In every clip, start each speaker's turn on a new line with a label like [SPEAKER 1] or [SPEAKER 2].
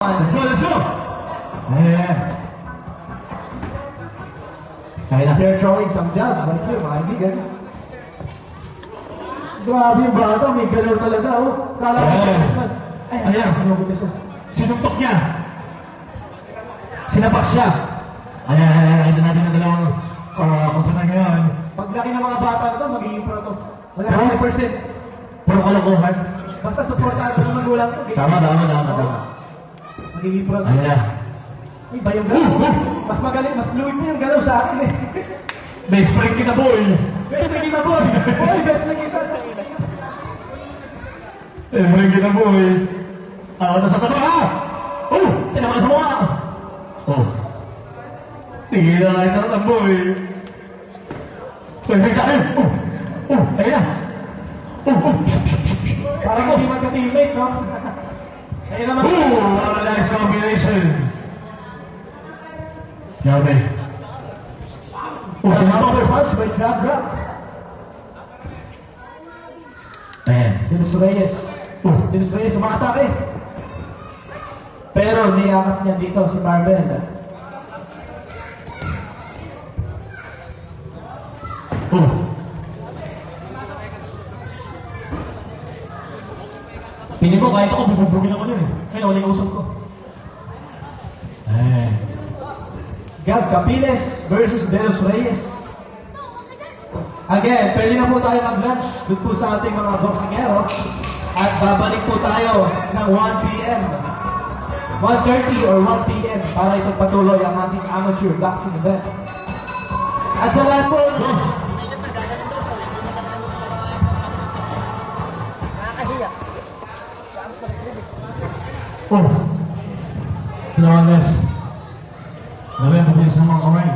[SPEAKER 1] Let's go, let's go! Ayan. Kaya na.
[SPEAKER 2] They're throwing some jabs, but yun, mga kaibigan. Grabe yung bata, may galaw talaga, oh. Kala ko punishment. Ay, ayan, sinugod na siya.
[SPEAKER 1] Sinuntok niya. Sinapak siya. Ayan, ito natin ang dalawang kumpunan ngayon.
[SPEAKER 2] Paglaki ng mga bata na to, magiging pro to. 100%.
[SPEAKER 1] Puro kalokohan.
[SPEAKER 2] Basta supportahan ko ng magulang to.
[SPEAKER 1] Tama.
[SPEAKER 2] Magiging pro to.
[SPEAKER 1] Ayan na.
[SPEAKER 2] Ay, ba yung galaw? Mas magaling, mas fluid mo yung galaw sa akin eh.
[SPEAKER 1] Best friend kita, boy.
[SPEAKER 2] Best friend kita, boy. Boy, best friend kita.
[SPEAKER 1] Best friend kita, boy. Nasa taba ka! Oh! Tinaman sa mukha! Oh. Tingin na lang sa ratang, boy. Perfect ka rin! Oh! Ayun na! Oh!
[SPEAKER 2] Parang hindi magka-teammate, no? Ayun naman.
[SPEAKER 1] What a nice combination! Grabe.
[SPEAKER 2] Another punch by Trap Drop.
[SPEAKER 1] Ayan.
[SPEAKER 2] Dennis Reyes. Dennis Reyes umakatake. Pero niyakat niya dito si Marvel.
[SPEAKER 1] Pili ko, kahit ako, bububugin ako nun eh. Kaya wala yung usap ko. Ayan.
[SPEAKER 2] Gab Capiles versus Dennis Reyes. Again, pwede na po tayo mag-lunch doon po sa ating mga boxingero. At babalik po tayo ng 1 p.m. 1:30 or 1 p.m. para ipagpatuloy ang ating amateur boxing event. At sa lahat po,
[SPEAKER 1] Flawless. Dami ang pabilis ng mga kamay.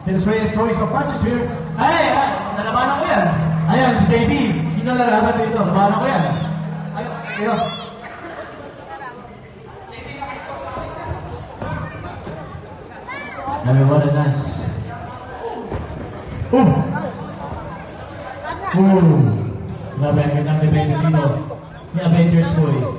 [SPEAKER 2] Dennis Reyes throwing some punches here.
[SPEAKER 1] Ay! Nalabanan ko yan.
[SPEAKER 2] Ayan, si JB. Sino lalaban dito?
[SPEAKER 1] Nalabanan ko yan.
[SPEAKER 2] Ayun, kayo.
[SPEAKER 1] Dami mo na nice. Grabe ang gandang depensa dito. Ni Avengers boy.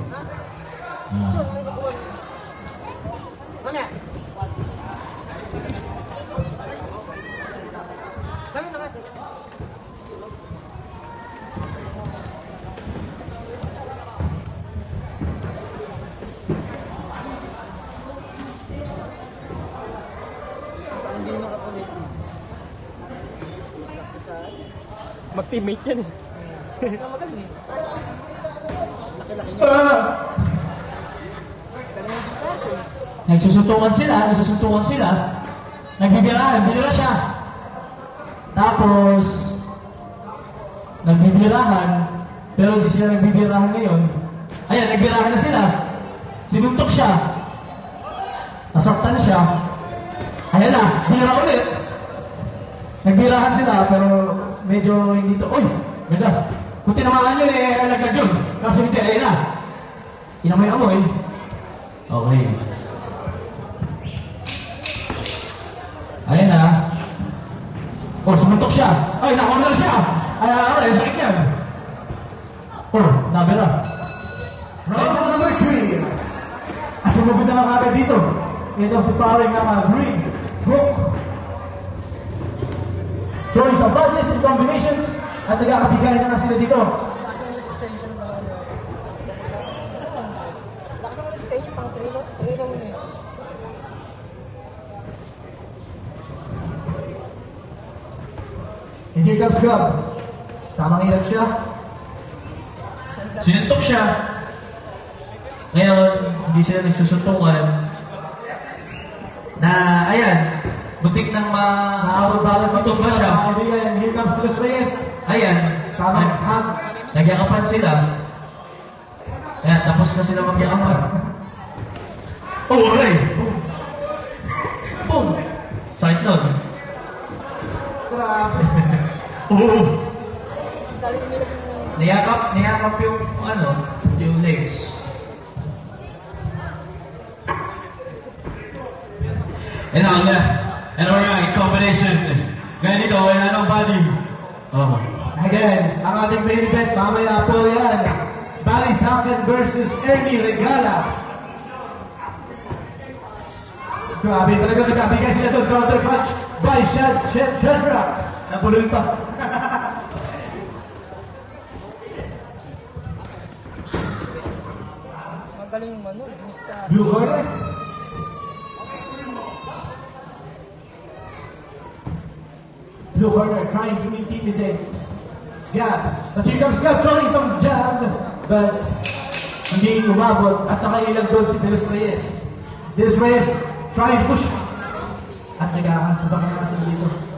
[SPEAKER 3] Mag-teammate yan eh.
[SPEAKER 1] Nagsusuntukan sila. Nagbibirahan, binira siya. Tapos, nagbibirahan, pero hindi sila nagbibirahan ngayon. Ayan, nagbirahan na sila. Sinuntok siya. Nasaktan siya. Ayan na, bira ulit. Nagbirahan sila, pero medyo hindi to. Uy, ganda. Kung tinamaan yun eh, alagad yun. Kaso hindi, ayun na. Inamoy-amoy. Okay. Ayun na. Oh, sumuntok siya. Ay, na-corner siya. Ay, sakit yan. Oh, nabila.
[SPEAKER 2] Round number 3. At sumugod na lang agad dito. Ito si Powering ng green hook. Throwing some punches and combinations. At nagkakabigay na sila dito. And here comes Gab. Tamang ilag siya.
[SPEAKER 1] Sinuntok siya. Ngayon, hindi sila nagsusuntukan. Na, ayan, butik nang
[SPEAKER 2] Out of balance
[SPEAKER 1] Ito
[SPEAKER 2] dito
[SPEAKER 1] ba siya?
[SPEAKER 2] mga kaibigan. And here comes Dennis Reyes.
[SPEAKER 1] Ayan,
[SPEAKER 2] Tamang hand.
[SPEAKER 1] nagyakapan sila. Ayan, tapos na sila magyakapan. Oh, alright!
[SPEAKER 2] Boom!
[SPEAKER 1] Sakit nun.
[SPEAKER 2] Grabe.
[SPEAKER 1] Oo! Niyakap yung legs. And on left. And alright, combination. Ganito, and anong body. Oh.
[SPEAKER 2] Again, ang ating main event, mamaya po yan. Barry Saken versus Ernie Regala. Grabe talaga nagkabigay sila doon. Counter punch by Shadrack. Napulol pa.
[SPEAKER 3] Magaling mano, Mr.
[SPEAKER 2] Blue corner. Blue corner trying to intimidate Gab. But here comes Gab throwing some jab. But hindi umabot at nakailag doon si Delos Reyes. Delos Reyes trying to push. At nag-aakasabang na sila dito.